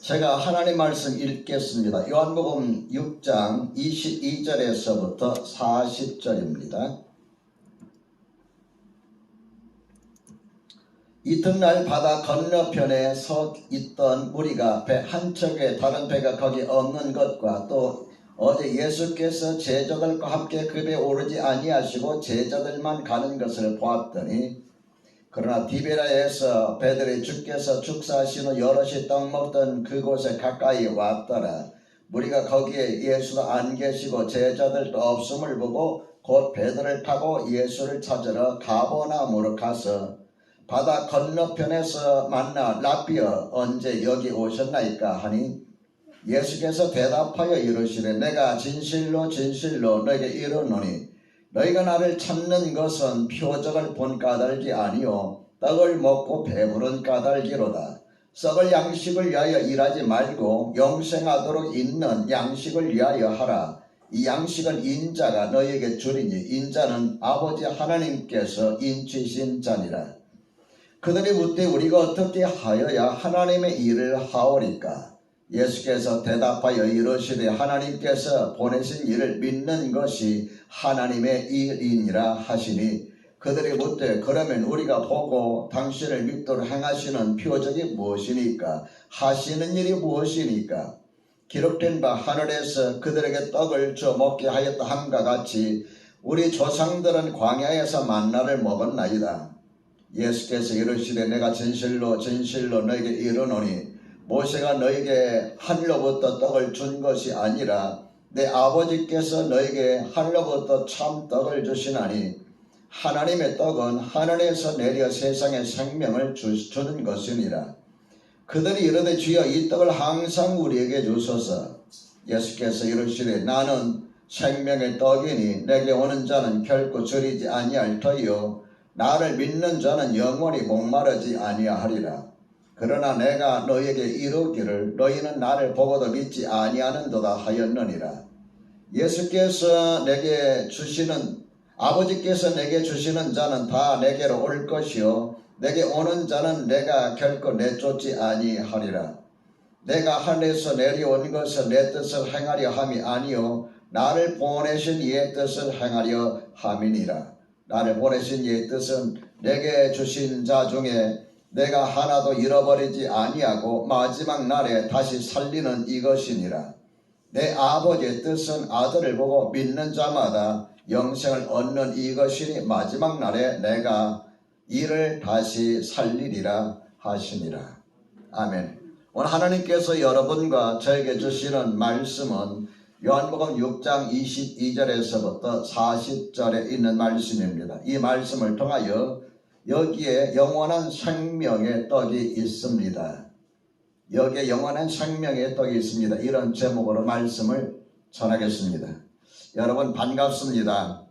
제가 하나님 말씀 읽겠습니다. 요한복음 6장 22절에서부터 40절입니다. 이튿날 바다 건너편에 서 있던 무리가 배 한 척에 다른 배가 거기 없는 것과 또 어제 예수께서 제자들과 함께 그 배에 오르지 아니하시고 제자들만 가는 것을 보았더니, 그러나 디베라에서 배들이 주께서 축사하신 후 여럿이 떡 먹던 그곳에 가까이 왔더라. 무리가 거기에 예수도 안 계시고 제자들도 없음을 보고 곧 배들을 타고 예수를 찾으러 가버나움으로 가서 바다 건너편에서 만나 라비어 언제 여기 오셨나이까 하니, 예수께서 대답하여 이르시되 내가 진실로 진실로 너에게 이르노니 너희가 나를 찾는 것은 표적을 본 까닭이 아니요 떡을 먹고 배부른 까닭이로다. 썩을 양식을 위하여 일하지 말고 영생하도록 있는 양식을 위하여 하라. 이 양식은 인자가 너희에게 주리니 인자는 아버지 하나님께서 인치신 자니라. 그들이 묻되 우리가 어떻게 하여야 하나님의 일을 하오리까? 예수께서 대답하여 이르시되 하나님께서 보내신 일을 믿는 것이 하나님의 일이니라 하시니, 그들이 묻되 그러면 우리가 보고 당신을 믿도록 행하시는 표적이 무엇이니까? 하시는 일이 무엇이니까? 기록된 바 하늘에서 그들에게 떡을 줘 먹게 하였다 함과 같이 우리 조상들은 광야에서 만나를 먹었나이다. 예수께서 이르시되 내가 진실로 진실로 너에게 이르노니 모세가 너에게 하늘로부터 떡을 준 것이 아니라 내 아버지께서 너에게 하늘로부터 참 떡을 주시나니, 하나님의 떡은 하늘에서 내려 세상에 생명을 주는 것이니라. 그들이 이르되 주여 이 떡을 항상 우리에게 주소서. 예수께서 이르시되 나는 생명의 떡이니 내게 오는 자는 결코 저리지 아니할 터이요 나를 믿는 자는 영원히 목마르지 아니하리라. 그러나 내가 너희에게 이르기를 너희는 나를 보고도 믿지 아니하는도다 하였느니라. 예수께서 내게 주시는 아버지께서 내게 주시는 자는 다 내게로 올 것이요 내게 오는 자는 내가 결코 내쫓지 아니하리라. 내가 하늘에서 내려온 것은 내 뜻을 행하려 함이 아니요 나를 보내신 이의 뜻을 행하려 함이니라. 나를 보내신 이의 뜻은 내게 주신 자 중에 내가 하나도 잃어버리지 아니하고 마지막 날에 다시 살리는 이것이니라. 내 아버지의 뜻은 아들을 보고 믿는 자마다 영생을 얻는 이것이니 마지막 날에 내가 이를 다시 살리리라 하시니라. 아멘. 오늘 하나님께서 여러분과 저에게 주시는 말씀은 요한복음 6장 22절에서부터 40절에 있는 말씀입니다. 이 말씀을 통하여 여기에 영원한 생명의 떡이 있습니다. 여기에 영원한 생명의 떡이 있습니다. 이런 제목으로 말씀을 전하겠습니다. 여러분 반갑습니다.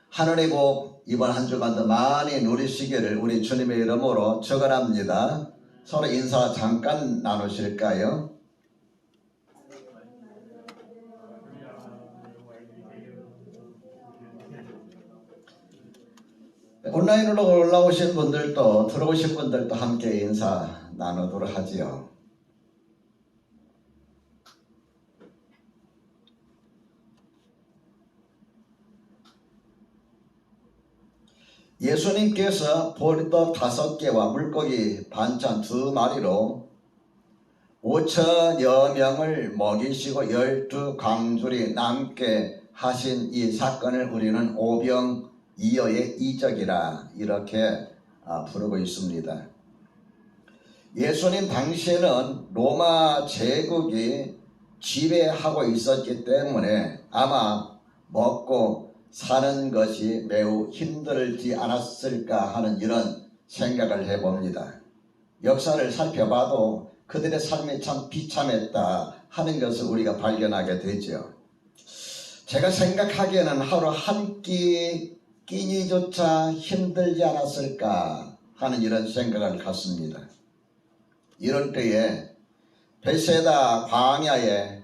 하늘의 복 이번 한 주간도 많이 누리시기를 우리 주님의 이름으로 축원합니다. 서로 인사 잠깐 나누실까요? 온라인으로 올라오신 분들도 들어오신 분들도 함께 인사 나누도록 하지요. 예수님께서 보리떡 5개와 물고기 반찬 2마리로 5천여 명을 먹이시고 12광줄이 남게 하신 이 사건을 우리는 오병이어의 이적이라 이렇게 부르고 있습니다. 예수님 당시에는 로마 제국이 지배하고 있었기 때문에 아마 먹고 사는 것이 매우 힘들지 않았을까 하는 이런 생각을 해봅니다. 역사를 살펴봐도 그들의 삶이 참 비참했다 하는 것을 우리가 발견하게 되죠. 제가 생각하기에는 하루 한 끼니조차 힘들지 않았을까 하는 이런 생각을 갖습니다. 이럴 때에 베세다 광야에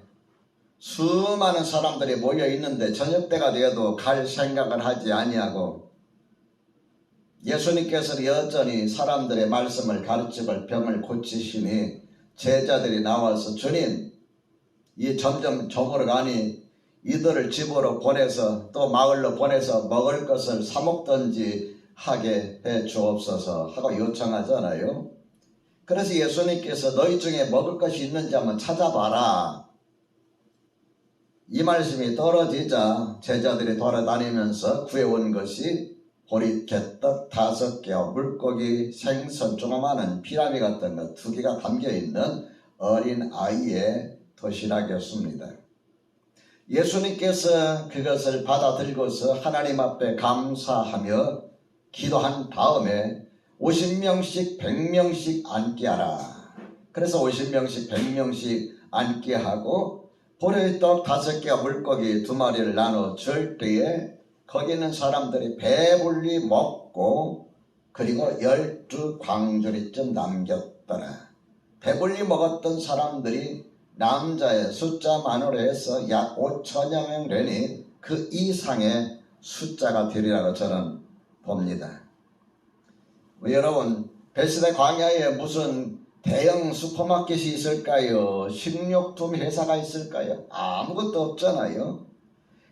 수많은 사람들이 모여 있는데 저녁 때가 되어도 갈 생각을 하지 아니하고 예수님께서는 여전히 사람들의 말씀을 가르치고 병을 고치시니 제자들이 나와서 주님, 이 점점 저물어가니 이들을 집으로 보내서 또 마을로 보내서 먹을 것을 사 먹든지 하게 해 주옵소서 하고 요청하잖아요. 그래서 예수님께서 너희 중에 먹을 것이 있는지 한번 찾아봐라. 이 말씀이 떨어지자 제자들이 돌아다니면서 구해온 것이 보릿개떡 5개와 물고기, 생선, 조그마한 피라미 같은 것 2개가 담겨있는 어린 아이의 도시락이었습니다. 예수님께서 그것을 받아 들고서 하나님 앞에 감사하며 기도한 다음에 50명씩 100명씩 앉게 하라. 그래서 50명씩 100명씩 앉게 하고 보리떡 5개와 물고기 2마리를 나눠 줄 때에 거기 있는 사람들이 배불리 먹고 그리고 12광주리쯤 남겼더라. 배불리 먹었던 사람들이 남자의 숫자만으로 해서 약 5천여 명 되니 그 이상의 숫자가 되리라고 저는 봅니다. 여러분, 베스다 광야에 무슨 대형 슈퍼마켓이 있을까요? 식료품 회사가 있을까요? 아무것도 없잖아요.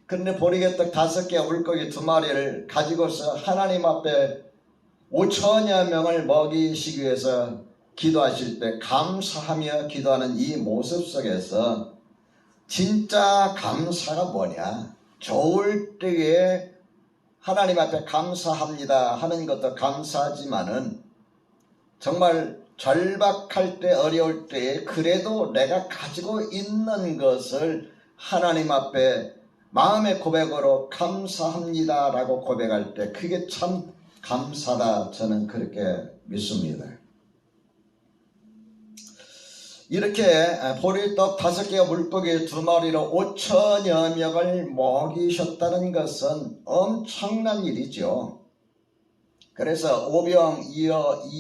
그런데 보리개떡 5개와 물고기 2마리를 가지고서 하나님 앞에 5천여 명을 먹이시기 위해서 기도하실 때 감사하며 기도하는 이 모습 속에서 진짜 감사가 뭐냐? 좋을 때에 하나님 앞에 감사합니다 하는 것도 감사하지만은 정말 절박할 때 어려울 때에 그래도 내가 가지고 있는 것을 하나님 앞에 마음의 고백으로 감사합니다 라고 고백할 때 그게 참 감사다 저는 그렇게 믿습니다. 이렇게 보리떡 5개와 물고기 2마리로 5천여 명을 먹이셨다는 것은 엄청난 일이죠. 그래서 오병이어이적이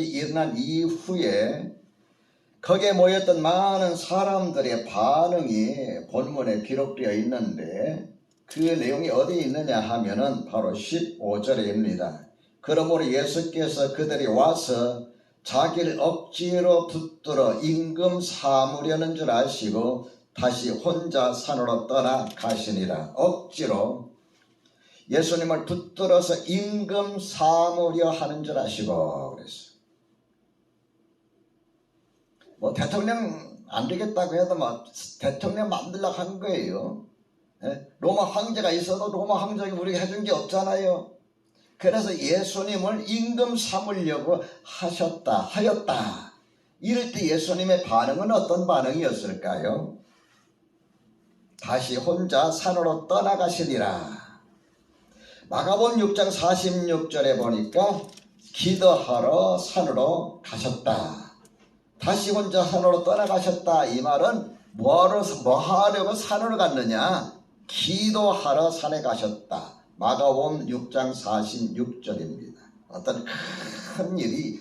일어난 이후에 거기에 모였던 많은 사람들의 반응이 본문에 기록되어 있는데 그 내용이 어디에 있느냐 하면은 바로 15절입니다. 그러므로 예수께서 그들이 와서 자기를 억지로 붙들어 임금 삼으려는 줄 아시고 다시 혼자 산으로 떠나가시니라. 억지로 예수님을 붙들어서 임금 삼으려 하는 줄 아시고 그랬어요. 뭐 대통령 안 되겠다고 해도 뭐 대통령 만들려고 한 거예요. 로마 황제가 있어도 로마 황제가 우리가 해준 게 없잖아요. 그래서 예수님을 임금 삼으려고 하였다. 이럴 때 예수님의 반응은 어떤 반응이었을까요? 다시 혼자 산으로 떠나가시니라. 마가복음 6장 46절에 보니까 기도하러 산으로 가셨다. 다시 혼자 산으로 떠나가셨다. 이 말은 뭐 하려고 산으로 갔느냐? 기도하러 산에 가셨다. 마가복음 6장 46절입니다. 어떤 큰 일이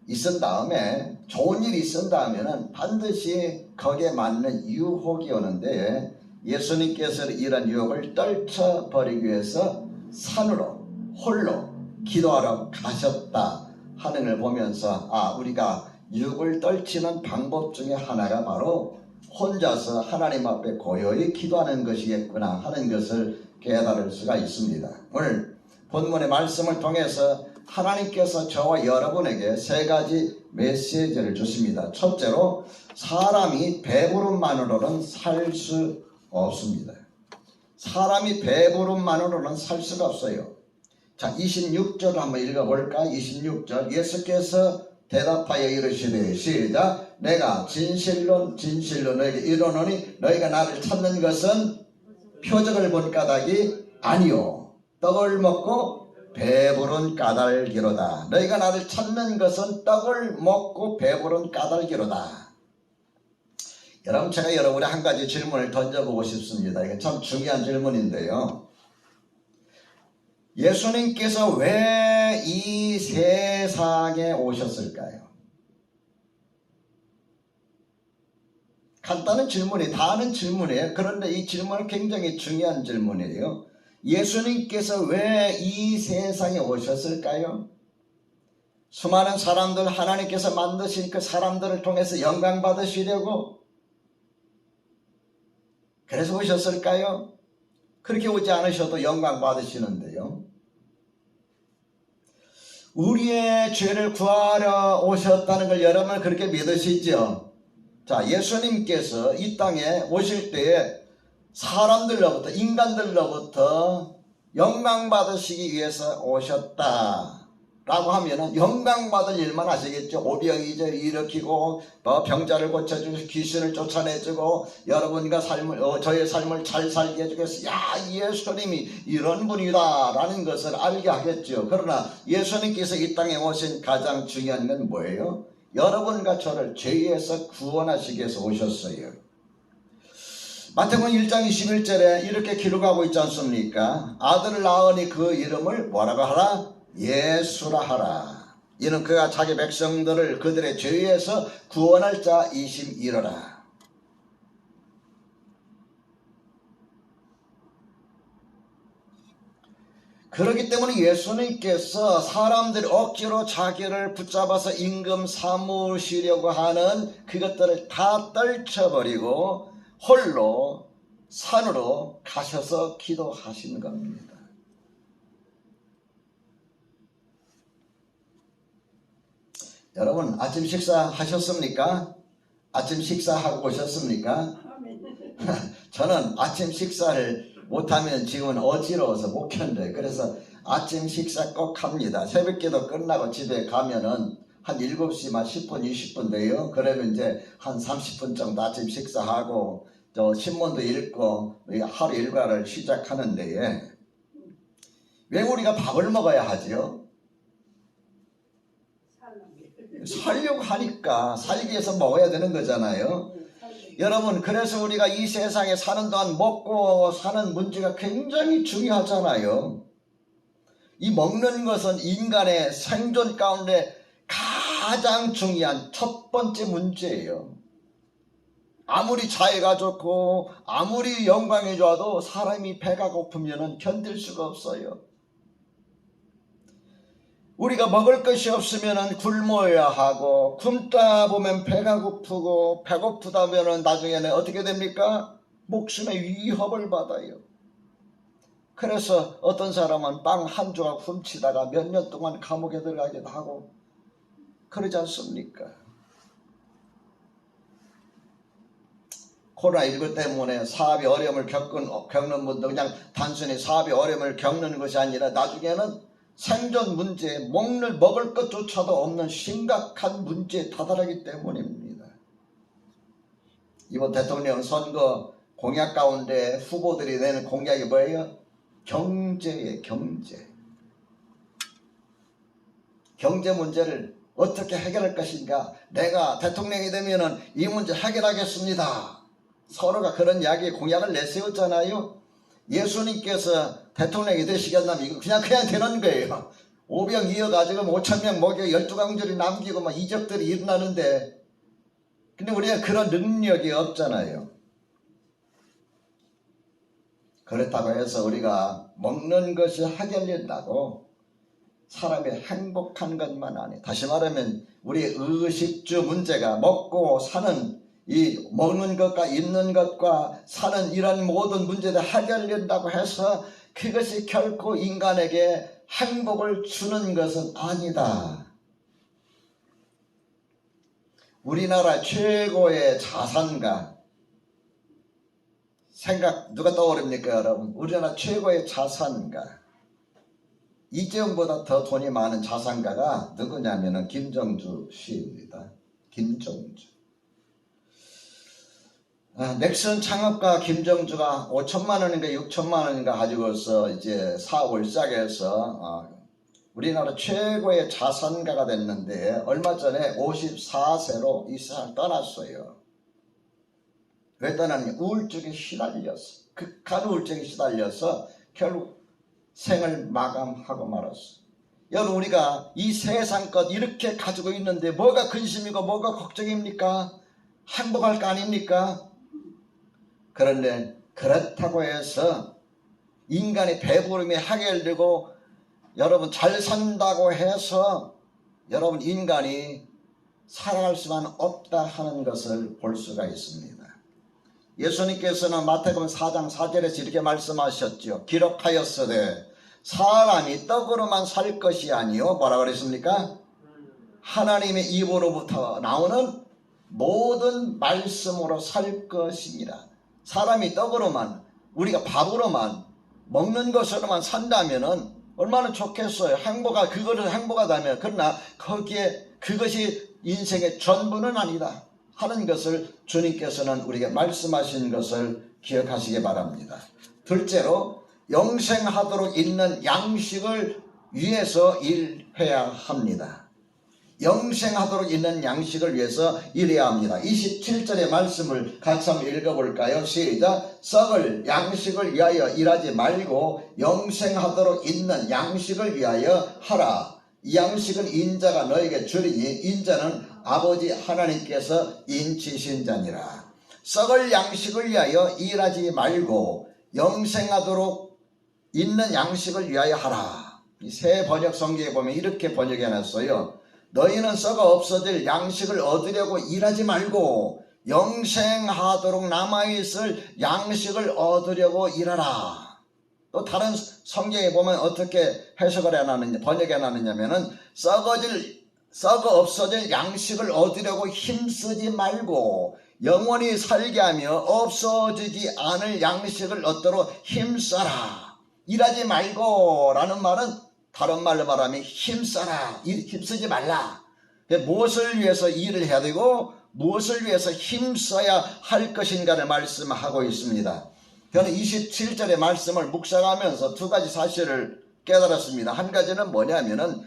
있은 다음에 좋은 일이 있은 다음에는 반드시 거기에 맞는 유혹이 오는데 예수님께서 이런 유혹을 떨쳐버리기 위해서 산으로 홀로 기도하러 가셨다 하는 걸 보면서 우리가 유혹을 떨치는 방법 중에 하나가 바로 혼자서 하나님 앞에 고요히 기도하는 것이겠구나 하는 것을 깨달을 수가 있습니다. 오늘 본문의 말씀을 통해서 하나님께서 저와 여러분에게 3가지 메시지를 주십니다. 첫째로 사람이 배부름만으로는 살 수 없습니다. 사람이 배부름만으로는 살 수가 없어요. 자, 26절 한번 읽어볼까? 26절 예수께서 대답하여 이르시되 시작 내가 진실로 너에게 이르노니 너희가 나를 찾는 것은 표적을 본 까닭이 아니요 떡을 먹고 배부른 까닭이로다. 너희가 나를 찾는 것은 떡을 먹고 배부른 까닭이로다. 여러분, 제가 여러분의 한 가지 질문을 던져보고 싶습니다. 이게 참 중요한 질문인데요. 예수님께서 왜 이 세상에 오셨을까요? 간단한 질문이 다 아는 질문이에요. 그런데 이 질문은 굉장히 중요한 질문이에요. 예수님께서 왜 이 세상에 오셨을까요? 수많은 사람들 하나님께서 만드신 그 사람들을 통해서 영광 받으시려고 그래서 오셨을까요? 그렇게 오지 않으셔도 영광 받으시는데요. 우리의 죄를 구하러 오셨다는 걸 여러분 그렇게 믿으시죠? 자, 예수님께서 이 땅에 오실 때에 사람들로부터, 인간들로부터 영광 받으시기 위해서 오셨다 라고 하면은 영광 받을 일만 하시겠죠. 오병이절 일으키고 병자를 고쳐주고 귀신을 쫓아내주고 여러분과 저의 삶을 잘 살게 해주겠어. 야, 예수님이 이런 분이다 라는 것을 알게 하겠죠. 그러나 예수님께서 이 땅에 오신 가장 중요한 건 뭐예요? 여러분과 저를 죄에서 구원하시기 위해서 오셨어요. 마태복음 1장 21절에 이렇게 기록하고 있지 않습니까? 아들을 낳으니 그 이름을 뭐라고 하라? 예수라 하라. 이는 그가 자기 백성들을 그들의 죄에서 구원할 자이심이로라. 그렇기 때문에 예수님께서 사람들이 억지로 자기를 붙잡아서 임금 삼으시려고 하는 그것들을 다 떨쳐버리고 홀로 산으로 가셔서 기도하신 겁니다. 여러분 아침 식사 하셨습니까? 아침 식사하고 오셨습니까? 저는 아침 식사를 못하면 지금은 어지러워서 못 견뎌요. 그래서 아침 식사 꼭 합니다. 새벽기도 끝나고 집에 가면은 한 7시만 10분 20분 돼요. 그러면 이제 한 30분 정도 아침 식사하고 또 신문도 읽고 하루 일과를 시작하는데 왜 우리가 밥을 먹어야 하죠? 살려고 하니까 살기 위해서 먹어야 되는 거잖아요. 여러분 그래서 우리가 이 세상에 사는 동안 먹고 사는 문제가 굉장히 중요하잖아요. 이 먹는 것은 인간의 생존 가운데 가장 중요한 첫 번째 문제예요. 아무리 자해가 좋고 아무리 영광이 좋아도 사람이 배가 고프면 견딜 수가 없어요. 우리가 먹을 것이 없으면 굶어야 하고 굶다 보면 배가 고프고 배고프다 보면 나중에는 어떻게 됩니까? 목숨의 위협을 받아요. 그래서 어떤 사람은 빵 한 조각 훔치다가 몇 년 동안 감옥에 들어가기도 하고 그러지 않습니까? 코로나19 때문에 사업이 어려움을 겪는 분도 그냥 단순히 사업이 어려움을 겪는 것이 아니라 나중에는 생존 문제, 먹을 것조차도 없는 심각한 문제에 다다르기 때문입니다. 이번 대통령 선거 공약 가운데 후보들이 내는 공약이 뭐예요? 경제예요, 경제. 경제 문제를 어떻게 해결할 것인가? 내가 대통령이 되면은 이 문제 해결하겠습니다. 서로가 그런 이야기 공약을 내세웠잖아요. 예수님께서 대통령이 되시겠다면 이거 그냥 되는 거예요. 오병 이어가지고 5,000명 먹여 12강줄이 남기고 막 이적들이 일어나는데 근데 우리가 그런 능력이 없잖아요. 그렇다고 해서 우리가 먹는 것이 해결된다고 사람이 행복한 것만 아니에요. 다시 말하면 우리 의식주 문제가 먹고 사는 이 먹는 것과 입는 것과 사는 이런 모든 문제들 해결된다고 해서 그것이 결코 인간에게 행복을 주는 것은 아니다. 우리나라 최고의 자산가 생각 누가 떠오릅니까 여러분? 우리나라 최고의 자산가 이재용보다 더 돈이 많은 자산가가 누구냐면은 김정주 씨입니다. 김정주. 넥슨 창업가 김정주가 5천만 원인가 6천만 원인가 가지고서 이제 사업을 시작해서 우리나라 최고의 자산가가 됐는데 얼마 전에 54세로 이 세상을 떠났어요. 왜 떠났냐? 우울증에 시달려서 극한 우울증에 시달려서 결국 생을 마감하고 말았어요. 여러분 우리가 이 세상 것 이렇게 가지고 있는데 뭐가 근심이고 뭐가 걱정입니까? 행복할 거 아닙니까? 그런데 그렇다고 해서 인간의 배부름이 해결되고 여러분 잘 산다고 해서 여러분 인간이 살아갈 수만 없다 하는 것을 볼 수가 있습니다. 예수님께서는 마태복음 4장 4절에서 이렇게 말씀하셨죠. 기록하였으되 사람이 떡으로만 살 것이 아니요 뭐라 그랬습니까? 하나님의 입으로부터 나오는 모든 말씀으로 살 것이니라. 사람이 떡으로만, 우리가 밥으로만, 먹는 것으로만 산다면은 얼마나 좋겠어요. 그거를 행복하다면. 그러나 거기에 그것이 인생의 전부는 아니다 하는 것을 주님께서는 우리에게 말씀하신 것을 기억하시기 바랍니다. 둘째로 영생하도록 있는 양식을 위해서 일해야 합니다. 영생하도록 있는 양식을 위해서 일해야 합니다. 27절의 말씀을 같이 한번 읽어볼까요? 시작. 썩을 양식을 위하여 일하지 말고 영생하도록 있는 양식을 위하여 하라. 이 양식은 인자가 너에게 주리니 인자는 아버지 하나님께서 인치신 자니라. 썩을 양식을 위하여 일하지 말고 영생하도록 있는 양식을 위하여 하라. 이 새 번역 성경에 보면 이렇게 번역해놨어요. 너희는 썩어 없어질 양식을 얻으려고 일하지 말고 영생하도록 남아있을 양식을 얻으려고 일하라. 또 다른 성경에 보면 어떻게 해석을 해놨느냐, 번역해놨느냐면은 썩어 없어질 양식을 얻으려고 힘쓰지 말고 영원히 살게 하며 없어지지 않을 양식을 얻도록 힘써라. 일하지 말고 라는 말은 다른 말로 말하면 힘써라, 힘쓰지 말라. 무엇을 위해서 일을 해야 되고 무엇을 위해서 힘써야 할 것인가를 말씀하고 있습니다. 저는 27절의 말씀을 묵상하면서 두 가지 사실을 깨달았습니다. 한 가지는 뭐냐면은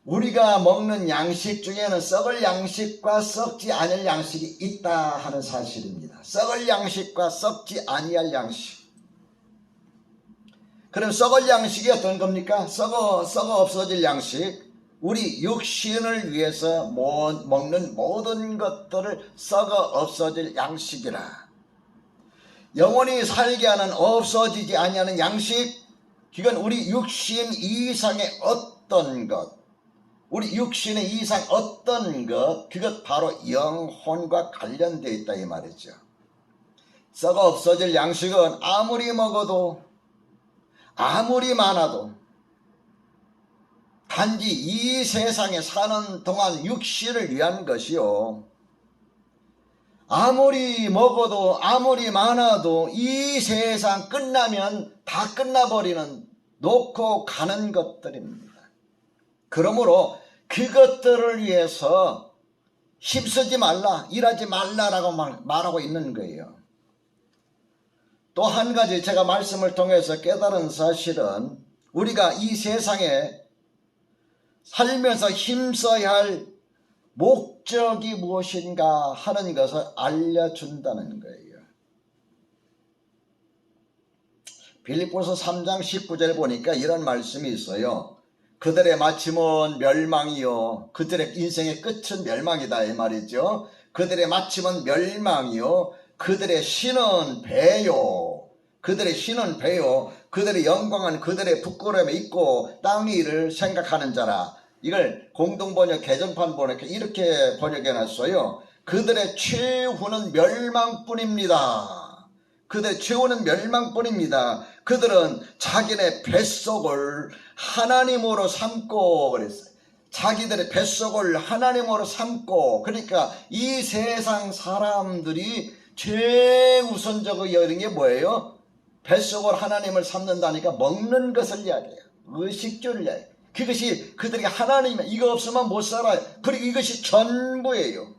우리가 먹는 양식 중에는 썩을 양식과 썩지 않을 양식이 있다 하는 사실입니다. 썩을 양식과 썩지 아니할 양식. 그럼 썩을 양식이 어떤 겁니까? 썩어 없어질 양식. 우리 육신을 위해서 먹는 모든 것들을 썩어 없어질 양식이라. 영원히 살게 하는 없어지지 아니하는 양식. 그건 우리 육신 이상의 어떤 것. 우리 육신의 이상 어떤 것. 그것 바로 영혼과 관련되어 있다 이 말이죠. 썩어 없어질 양식은 아무리 먹어도 아무리 많아도 단지 이 세상에 사는 동안 육신을 위한 것이요. 아무리 먹어도 아무리 많아도 이 세상 끝나면 다 끝나버리는 놓고 가는 것들입니다. 그러므로 그것들을 위해서 힘쓰지 말라, 일하지 말라라고 말하고 있는 거예요. 또 한 가지 제가 말씀을 통해서 깨달은 사실은 우리가 이 세상에 살면서 힘써야 할 목적이 무엇인가 하는 것을 알려준다는 거예요. 빌립보서 3장 19절 보니까 이런 말씀이 있어요. 그들의 마침은 멸망이요. 그들의 인생의 끝은 멸망이다 이 말이죠. 그들의 마침은 멸망이요. 그들의 신은 배요. 그들의 신은 배요. 그들의 영광은 그들의 부끄러움에 있고 땅 일을 생각하는 자라. 이걸 공동번역 개정판 번역해 이렇게 번역해놨어요. 그들의 최후는 멸망뿐입니다. 그들의 최후는 멸망뿐입니다. 그들은 자기네 뱃속을 하나님으로 삼고 그랬어요. 자기들의 뱃속을 하나님으로 삼고, 그러니까 이 세상 사람들이 최우선적으로 여기는 게 뭐예요? 뱃속을 하나님을 삼는다니까 먹는 것을 이야기해요. 의식주를 이야기해요. 그것이 그들이 하나님, 이거 없으면 못 살아요. 그리고 이것이 전부예요.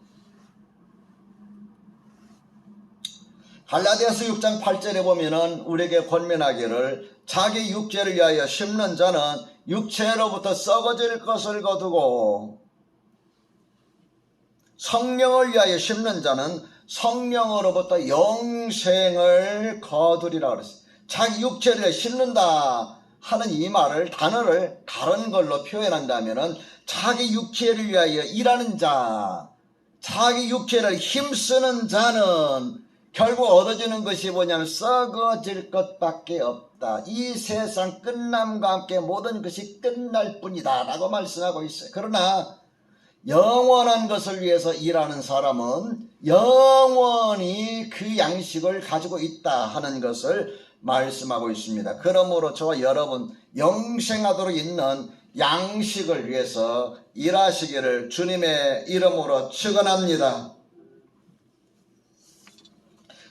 갈라디아서 6장 8절에 보면은 우리에게 권면하기를 자기 육체를 위하여 심는 자는 육체로부터 썩어질 것을 거두고 성령을 위하여 심는 자는 성령으로부터 영생을 거두리라 그랬어요. 자기 육체를 심는다 하는 이 말을 단어를 다른 걸로 표현한다면은 자기 육체를 위하여 일하는 자, 자기 육체를 힘쓰는 자는 결국 얻어지는 것이 뭐냐면 썩어질 것밖에 없다. 이 세상 끝남과 함께 모든 것이 끝날 뿐이다 라고 말씀하고 있어요. 그러나 영원한 것을 위해서 일하는 사람은 영원히 그 양식을 가지고 있다 하는 것을 말씀하고 있습니다. 그러므로 저와 여러분 영생하도록 있는 양식을 위해서 일하시기를 주님의 이름으로 축원합니다.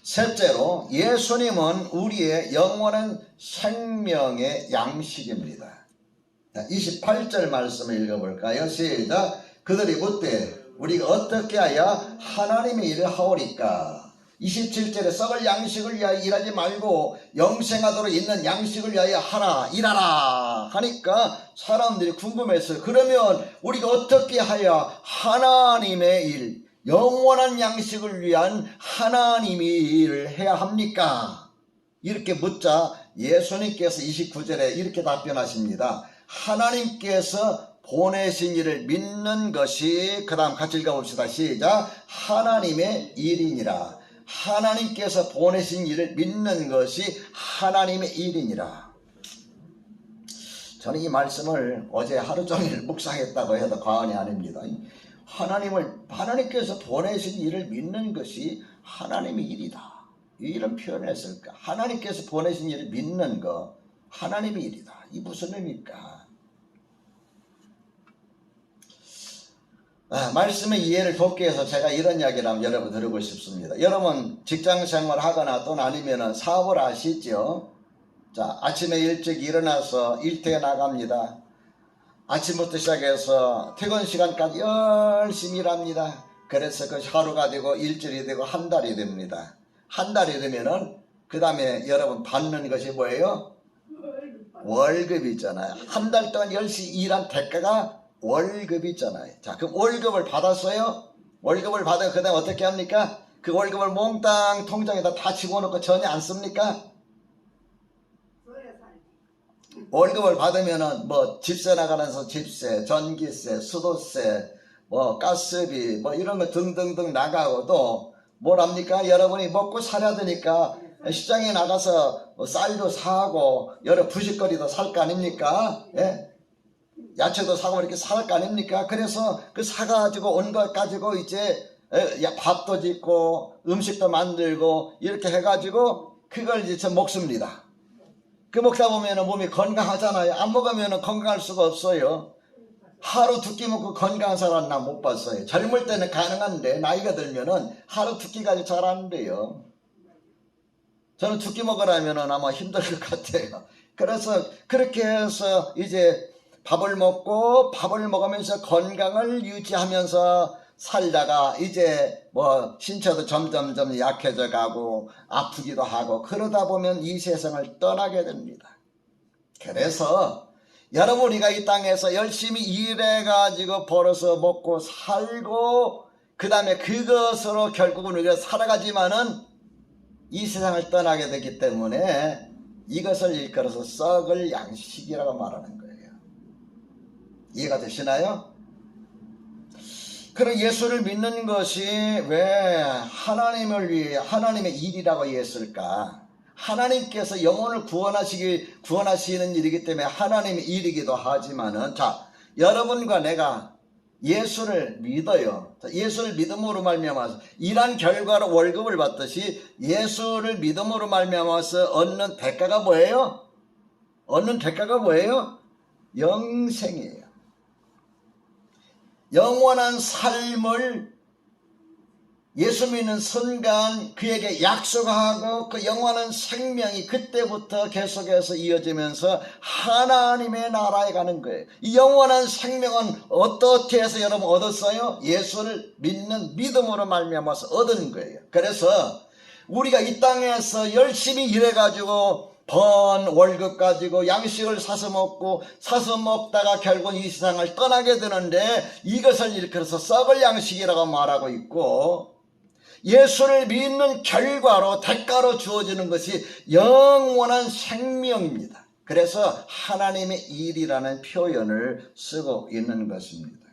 셋째로, 예수님은 우리의 영원한 생명의 양식입니다. 28절 말씀을 읽어볼까요? 시작. 그들이 묻되 우리가 어떻게 하여 하나님의 일을 하오리까? 27절에 썩을 양식을 위하여 일하지 말고 영생하도록 있는 양식을 위하여 하라, 일하라 하니까 사람들이 궁금했어요. 그러면 우리가 어떻게 하여 하나님의 일, 영원한 양식을 위한 하나님의 일을 해야 합니까? 이렇게 묻자 예수님께서 29절에 이렇게 답변하십니다. 하나님께서 보내신 일을 믿는 것이, 그 다음 같이 읽어봅시다. 시작. 하나님의 일이니라. 하나님께서 보내신 일을 믿는 것이 하나님의 일이니라. 저는 이 말씀을 어제 하루 종일 묵상했다고 해도 과언이 아닙니다. 하나님께서 보내신 일을 믿는 것이 하나님의 일이다, 이런 표현을 했을까? 하나님께서 보내신 일을 믿는 거 하나님의 일이다, 이 무슨 의미입니까? 말씀의 이해를 돕기 위해서 제가 이런 이야기를 한번 여러분 드리고 싶습니다. 여러분 직장생활 하거나 또는 아니면 사업을 하시죠? 자, 아침에 일찍 일어나서 일터에 나갑니다. 아침부터 시작해서 퇴근 시간까지 열심히 일합니다. 그래서 그 하루가 되고 일주일이 되고 한 달이 됩니다. 한 달이 되면은 그 다음에 여러분 받는 것이 뭐예요? 월급이잖아요. 한 달 동안 열심히 일한 대가가 월급이 있잖아요. 자, 그럼 월급을 받았어요? 월급을 받으면 그 다음 어떻게 합니까? 그 월급을 몽땅 통장에다 다 집어넣고 전혀 안 씁니까? 월급을 받으면은 뭐 집세 나가면서 집세, 전기세, 수도세, 뭐 가스비, 뭐 이런 거 등등등 나가고 또 뭘 합니까? 여러분이 먹고 살아야 되니까 시장에 나가서 뭐 쌀도 사고 여러 부식거리도 살 거 아닙니까? 예? 야채도 사고 이렇게 살 거 아닙니까? 그래서 그 사가지고 온 것 가지고 이제 밥도 짓고 음식도 만들고 이렇게 해가지고 그걸 이제 저 먹습니다. 그 먹다 보면 몸이 건강하잖아요. 안 먹으면 건강할 수가 없어요. 하루 두 끼 먹고 건강한 사람 나 못 봤어요. 젊을 때는 가능한데 나이가 들면은 하루 두 끼까지 잘 안 돼요. 저는 두 끼 먹으려면 아마 힘들 것 같아요. 그래서 그렇게 해서 이제 밥을 먹으면서 건강을 유지하면서 살다가 이제 뭐 신체도 점점점 약해져 가고 아프기도 하고 그러다 보면 이 세상을 떠나게 됩니다. 그래서 여러분, 우리가 이 땅에서 열심히 일해 가지고 벌어서 먹고 살고 그 다음에 그것으로 결국은 우리가 살아가지만은 이 세상을 떠나게 되기 때문에 이것을 일컬어서 썩을 양식이라고 말하는 거예요. 이해가 되시나요? 그럼 예수를 믿는 것이 왜 하나님을 위해 하나님의 일이라고 했을까? 하나님께서 영혼을 구원하시는 일이기 때문에 하나님의 일이기도 하지만은, 자, 여러분과 내가 예수를 믿어요. 예수를 믿음으로 말미암아서 일한 결과로 월급을 받듯이 예수를 믿음으로 말미암아서 얻는 대가가 뭐예요? 얻는 대가가 뭐예요? 영생이에요. 영원한 삶을 예수 믿는 순간 그에게 약속하고 그 영원한 생명이 그때부터 계속해서 이어지면서 하나님의 나라에 가는 거예요. 이 영원한 생명은 어떻게 해서 여러분 얻었어요? 예수를 믿는 믿음으로 말미암아서 얻은 거예요. 그래서 우리가 이 땅에서 열심히 일해가지고 번 월급 가지고 양식을 사서 먹다가 결국 이 세상을 떠나게 되는데 이것을 일컬어서 썩을 양식이라고 말하고 있고, 예수를 믿는 결과로 대가로 주어지는 것이 영원한 생명입니다. 그래서 하나님의 일이라는 표현을 쓰고 있는 것입니다.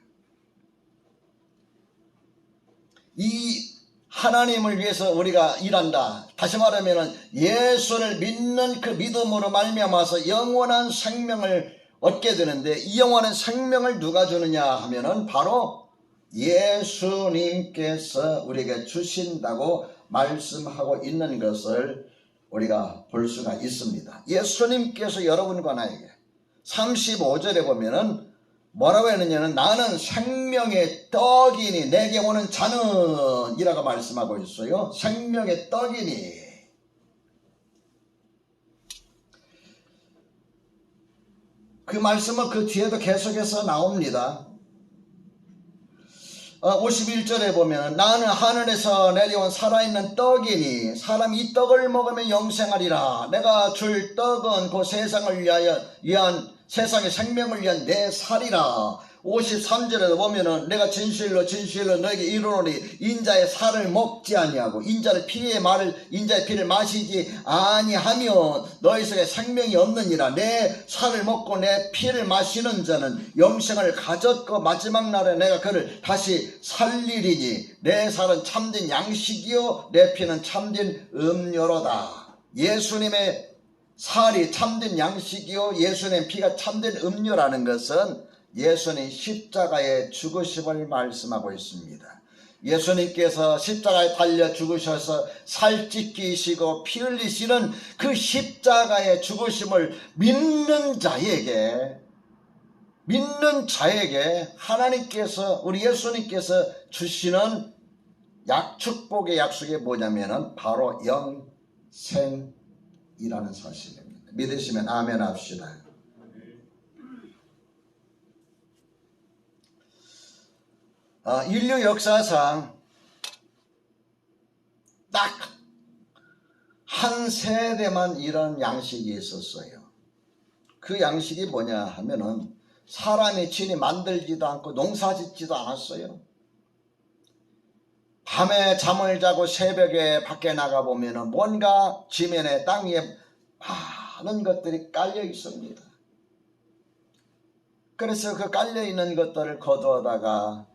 이 하나님을 위해서 우리가 일한다. 다시 말하면 예수를 믿는 그 믿음으로 말미암아서 영원한 생명을 얻게 되는데, 이 영원한 생명을 누가 주느냐 하면은 바로 예수님께서 우리에게 주신다고 말씀하고 있는 것을 우리가 볼 수가 있습니다. 예수님께서 여러분과 나에게 35절에 보면은 뭐라고 했느냐는 나는 생명의 떡이니 내게 오는 자는 이라고 말씀하고 있어요. 생명의 떡이니. 그 말씀은 그 뒤에도 계속해서 나옵니다. 51절에 보면 나는 하늘에서 내려온 살아있는 떡이니 사람이 이 떡을 먹으면 영생하리라. 내가 줄 떡은 그 세상을 위한 세상의 생명을 위한 내 살이라. 53절에 보면은 내가 진실로 진실로 너에게 이르노니 인자의 살을 먹지 아니하고 인자의 피를 마시지 아니하면 너희 속에 생명이 없느니라. 내 살을 먹고 내 피를 마시는 자는 영생을 가졌고 마지막 날에 내가 그를 다시 살리리니 내 살은 참된 양식이요 내 피는 참된 음료로다. 예수님의 살이 참된 양식이요 예수님의 피가 참된 음료라는 것은 예수님 십자가의 죽으심을 말씀하고 있습니다. 예수님께서 십자가에 달려 죽으셔서 살 찢기시고 피 흘리시는 그 십자가의 죽으심을 믿는 자에게 하나님께서 우리 예수님께서 주시는 축복의 약속이 뭐냐면은 바로 영생이라는 사실입니다. 믿으시면 아멘 합시다. 인류 역사상 딱 한 세대만 이런 양식이 있었어요. 그 양식이 뭐냐 하면은 사람이 친히 만들지도 않고 농사짓지도 않았어요. 밤에 잠을 자고 새벽에 밖에 나가보면은 뭔가 지면에 땅 위에 많은 것들이 깔려 있습니다. 그래서 그 깔려 있는 것들을 거두어다가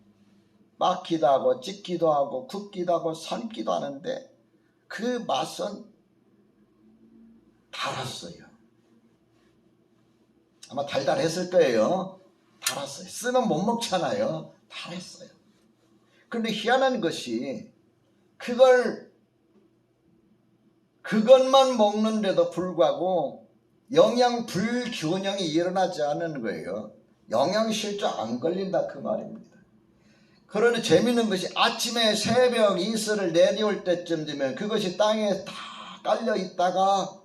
막기도 하고 찢기도 하고 굽기도 하고 삶기도 하는데 그 맛은 달았어요. 아마 달달했을 거예요. 달았어요. 쓰면 못 먹잖아요. 달았어요. 그런데 희한한 것이 그것만 먹는데도 불구하고 영양 불균형이 일어나지 않는 거예요. 영양실조 안 걸린다 그 말입니다. 그러니 재미있는 것이 아침에 새벽 이슬을 내려올 때쯤 되면 그것이 땅에 다 깔려 있다가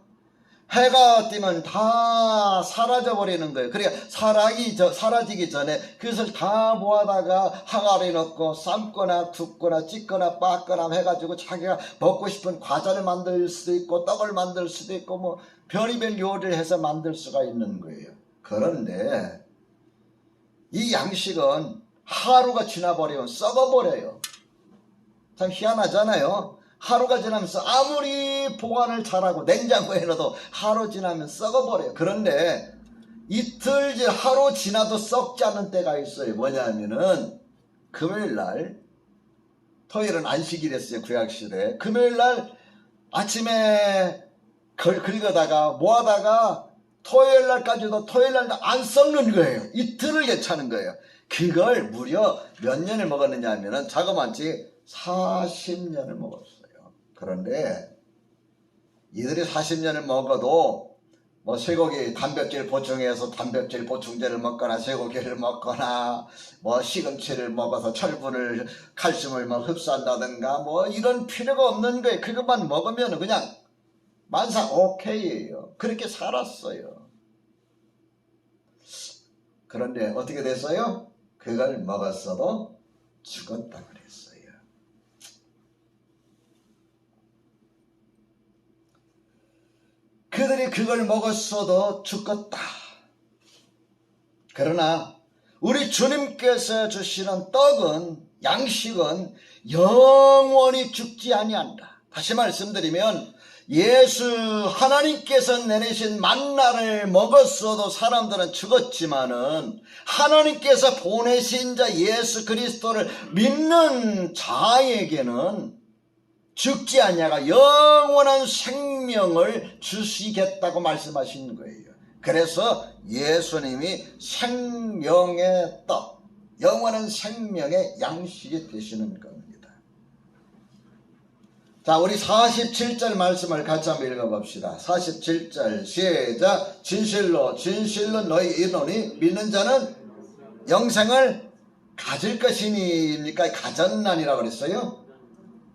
해가 뜨면 다 사라져 버리는 거예요. 그러니까 사라지기 전에 그것을 다 모아다가 항아리에 넣고 삶거나 굽거나 찢거나 빻거나 해가지고 자기가 먹고 싶은 과자를 만들 수도 있고 떡을 만들 수도 있고 뭐 별의별 요리를 해서 만들 수가 있는 거예요. 그런데 이 양식은 하루가 지나버리면 썩어버려요. 참 희한하잖아요. 하루가 지나면서 아무리 보관을 잘하고 냉장고에 넣어도 하루 지나면 썩어버려요. 그런데 이틀 하루 지나도 썩지 않는 때가 있어요. 뭐냐면은 금요일날, 토요일은 안식일이었어요. 구약시대. 금요일날 아침에 긁어다가 모아다가 토요일날까지도 토요일날 안 썩는 거예요. 이틀을 괜찮은 거예요. 그걸 무려 몇 년을 먹었느냐 하면은 자그마치 40년을 먹었어요. 그런데 이들이 40년을 먹어도 뭐 쇠고기 단백질 보충해서 단백질 보충제를 먹거나 쇠고기를 먹거나 뭐 시금치를 먹어서 칼슘을 흡수한다든가 뭐 이런 필요가 없는 거예요. 그것만 먹으면 그냥 만사 오케이예요. 그렇게 살았어요. 그런데 어떻게 됐어요? 그걸 먹었어도 죽었다 그랬어요. 그들이 그걸 먹었어도 죽었다. 그러나 우리 주님께서 주시는 떡은, 양식은 영원히 죽지 아니한다. 다시 말씀드리면 하나님께서 내리신 만나를 먹었어도 사람들은 죽었지만은 하나님께서 보내신 자 예수 그리스도를 믿는 자에게는 죽지 않냐가 영원한 생명을 주시겠다고 말씀하신 거예요. 그래서 예수님이 생명의 떡, 영원한 생명의 양식이 되시는 겁니다. 자, 우리 47절 말씀을 같이 한번 읽어봅시다. 47절 시작. 진실로 너희 이르노니 믿는 자는 영생을 가질 것이니까 가졌나니라고 그랬어요.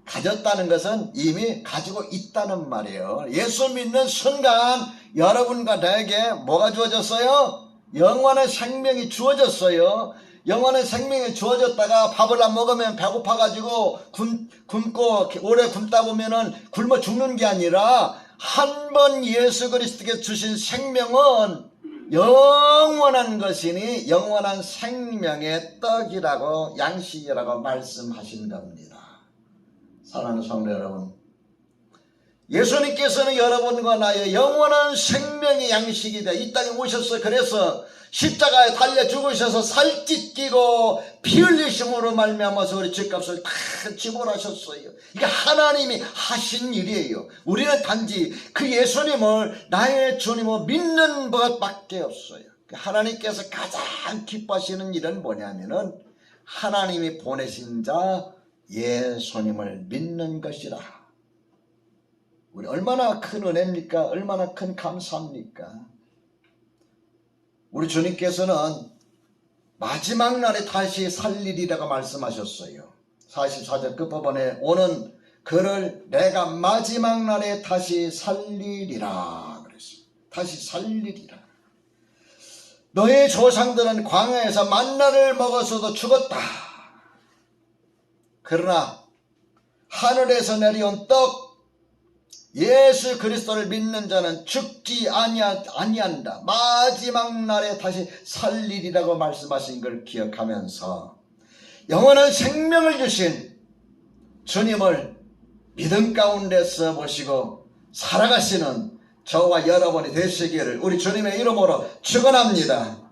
가졌다는 것은 이미 가지고 있다는 말이에요. 예수 믿는 순간 여러분과 나에게 뭐가 주어졌어요? 영원한 생명이 주어졌어요. 영원한 생명이 주어졌다가 밥을 안 먹으면 배고파가지고 굶고 오래 굶다 보면은 굶어 죽는 게 아니라 한 번 예수 그리스도께 주신 생명은 영원한 것이니 영원한 생명의 떡이라고 양식이라고 말씀하신 겁니다. 사랑하는 성도 여러분, 예수님께서는 여러분과 나의 영원한 생명의 양식이 돼 이 땅에 오셨어요. 그래서 십자가에 달려 죽으셔서 살 찢기고 피 흘리심으로 말미암아서 우리 죄값을 다 지불하셨어요. 이게 하나님이 하신 일이에요. 우리는 단지 그 예수님을 나의 주님으로 믿는 것밖에 없어요. 하나님께서 가장 기뻐하시는 일은 뭐냐면은 하나님이 보내신 자 예수님을 믿는 것이라. 우리 얼마나 큰 은혜입니까? 얼마나 큰 감사합니까? 우리 주님께서는 마지막 날에 다시 살리리라고 말씀하셨어요. 44절 끝부분에 오는 그를 내가 마지막 날에 다시 살리리라 그랬어요. 다시 살리리라. 너의 조상들은 광야에서 만나를 먹어서도 죽었다. 그러나 하늘에서 내려온 떡 예수 그리스도를 믿는 자는 죽지 아니한다. 마지막 날에 다시 살리리라고 말씀하신 걸 기억하면서 영원한 생명을 주신 주님을 믿음 가운데서 모시고 살아가시는 저와 여러분이 되시기를 우리 주님의 이름으로 축원합니다.